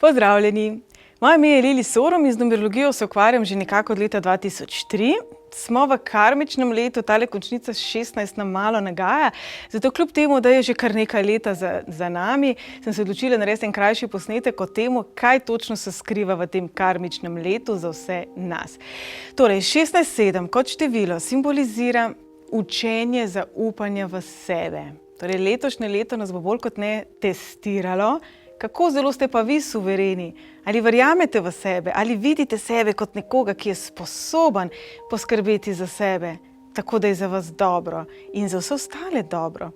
Pozdravljeni! Moje ime je Lili Sorom in z numerologijo se ukvarjam že nekako od leta 2003. Smo v karmičnem letu, tale končnica 16 nam malo nagaja, zato kljub temu, da je že kar nekaj leta za nami, sem se odločila narediti en krajši posnetek o temu, kaj točno se skriva v tem karmičnem letu za vse nas. Torej, 16-7 kot število simbolizira učenje zaupanja v sebe. Torej, letošnje leto nas bo bolj kot ne testiralo, kako zelo ste pa vi suvereni, ali verjamete v sebe, ali vidite sebe kot nekoga, ki je sposoben poskrbeti za sebe, tako da je za vas dobro in za vse ostale dobro.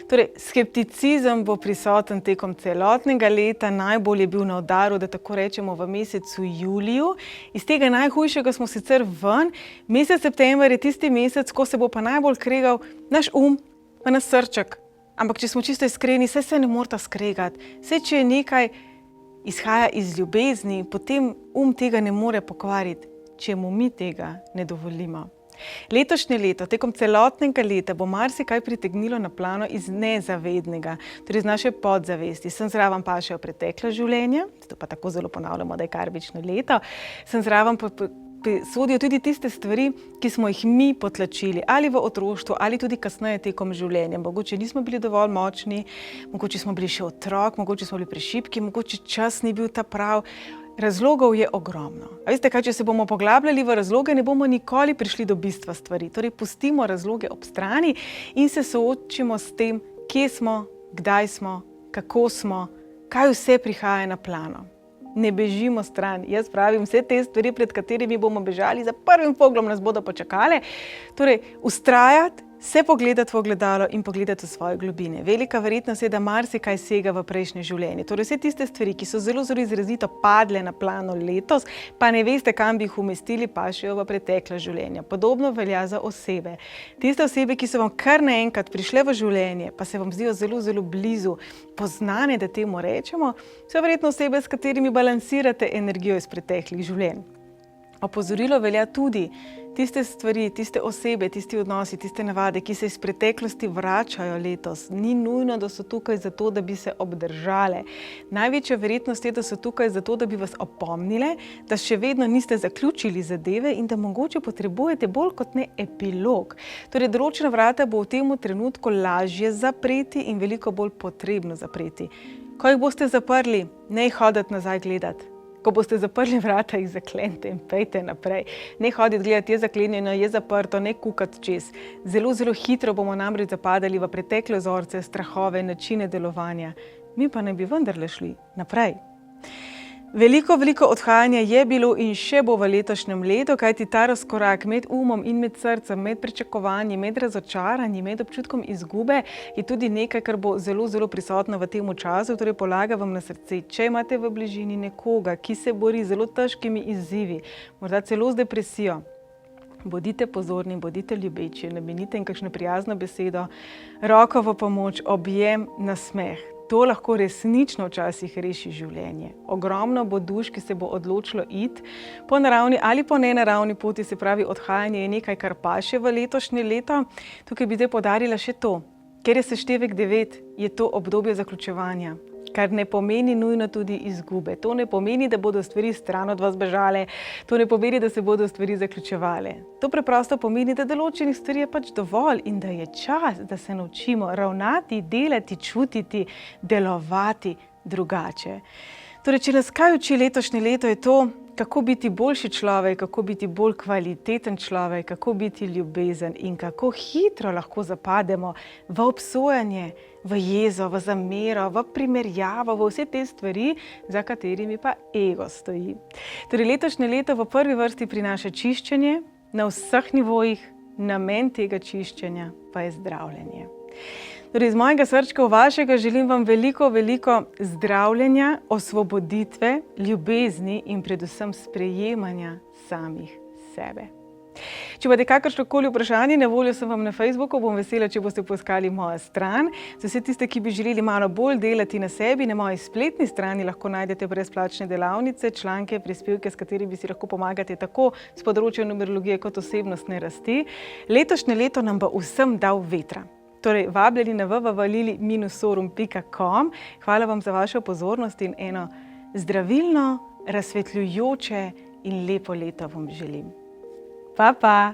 Torej, skepticizem bo prisoten tekom celotnega leta, najbolj je bil na udaru, da tako rečemo, v mesecu juliju. Iz tega najhujšega smo sicer ven, mesec september je tisti mesec, ko se bo pa najbolj kregal naš pa naš srček. Ampak če smo čisto iskreni, se ne morata skregati. Saj, če je nekaj izhaja iz ljubezni, potem tega ne more pokvariti, če mu mi tega ne dovolimo. Letošnje leto, tekom celotnega leta, bo marsikaj pritegnilo na plano iz nezavednega, torej iz naše podzavesti. Sem zraven pašejo pretekla življenja, to pa tako zelo ponavljamo, da je karmično leto, sem zraven sodijo tudi tiste stvari, ki smo jih mi potlačili, ali v otroštvu, ali tudi kasneje tekom življenja. Mogoče nismo bili dovolj močni, mogoče smo bili še otrok, mogoče smo bili prešibki, mogoče čas ni bil ta prav. Razlogov je ogromno. A veste kaj, če se bomo poglabljali v razloge, ne bomo nikoli prišli do bistva stvari. Torej, pustimo razloge ob strani in se soočimo s tem, kje smo, kdaj smo, kako smo, kaj vse prihaja na plano. Ne bežimo stran. Jaz pravim, vse te stvari, pred katerimi bomo bežali, za prvim poglom nas bodo počakale. Torej, vztrajati, se pogledati v ogledalo in pogledati v svoje globine. Velika verjetnost je, da marsikaj sega v prejšnje življenje. Torej, vse tiste stvari, ki so zelo izrazito padle na plano letos, pa ne veste, kam bi jih umestili, pašejo v pretekla življenja. Podobno velja za osebe. Tiste osebe, ki so vam kar naenkrat prišle v življenje, pa se vam zdijo zelo blizu, poznane, da temu rečemo, so verjetno osebe, s katerimi balansirate energijo iz preteklih življenj. Opozorilo velja tudi tiste stvari, tiste osebe, tisti odnosi, tiste navade, ki se iz preteklosti vračajo letos. Ni nujno, da so tukaj zato, da bi se obdržale. Največja verjetnost je, da so tukaj zato, da bi vas opomnile, da še vedno niste zaključili zadeve in da mogoče potrebujete bolj kot ne epilog. Torej, določena vrata bo v tem trenutku lažje zapreti in veliko bolj potrebno zapreti. Ko jih boste zaprli, ne hoditi nazaj gledati. Ko boste zaprli vrata, jih zaklenite in pejte naprej. Ne hoditi gledati, je zaklenjeno, je zaprto, ne kukati čez. Zelo hitro bomo namreč zapadali v pretekle vzorce, strahove, načine delovanja. Mi pa ne bi vendarle šli naprej. Veliko odhajanja je bilo in še bo v letošnjem letu, kajti ta razkorak med umom in med srcem, med pričakovanji, med razočaranji, med občutkom izgube je tudi nekaj, kar bo zelo prisotno v tem času. Torej, polagam vam na srce, če imate v bližini nekoga, ki se bori z zelo težkimi izzivi, morda celo z depresijo, bodite pozorni, bodite ljubeči, namenite jim kakšno prijazno besedo, roko v pomoč, objem, nasmeh. To lahko resnično včasih reši življenje. Ogromno bo duš, ki se bo odločilo iti po naravni ali po nenaravni poti, se pravi, odhajanje je nekaj, kar paše v letošnje leto. Tukaj bi zdaj poudarila še to, ker je seštevek 9, je to obdobje zaključevanja, kar ne pomeni nujno tudi izgube. To ne pomeni, da bodo stvari stran od vas bežale, to ne pomeni, da se bodo stvari zaključevale. To preprosto pomeni, da določenih stvari je pač dovolj in da je čas, da se naučimo ravnati, delati, čutiti, delovati drugače. Torej, če nas kaj uči letošnje leto, je to, kako biti boljši človek, kako biti bolj kvaliteten človek, kako biti ljubezen in kako hitro lahko zapademo v obsojanje, v jezo, v zamero, v primerjavo, v vse te stvari, za katerimi pa ego stoji. Torej, letošnje leto v prvi vrsti prinaša čiščenje na vseh nivojih, namen tega čiščenja pa je zdravljenje. Torej, iz mojega srčka v vašega želim vam veliko zdravljenja, osvoboditve, ljubezni in predvsem sprejemanja samih sebe. Če imate kakršnokoli vprašanje, na voljo sem vam na Facebooku, bom vesela, če boste poiskali mojo stran. Za vse tiste, ki bi želeli malo bolj delati na sebi, na moji spletni strani lahko najdete brezplačne delavnice, članke, prispevke, s katerimi si lahko pomagate tako s področja numerologije kot osebnostne rasti. Letošnje leto nam bo vsem dal vetra. Torej, vabljeni na www.lili-sorum.com. Hvala vam za vašo pozornost in eno Zdravilno, razsvetljujoče in lepo leto vam želim. Pa, pa!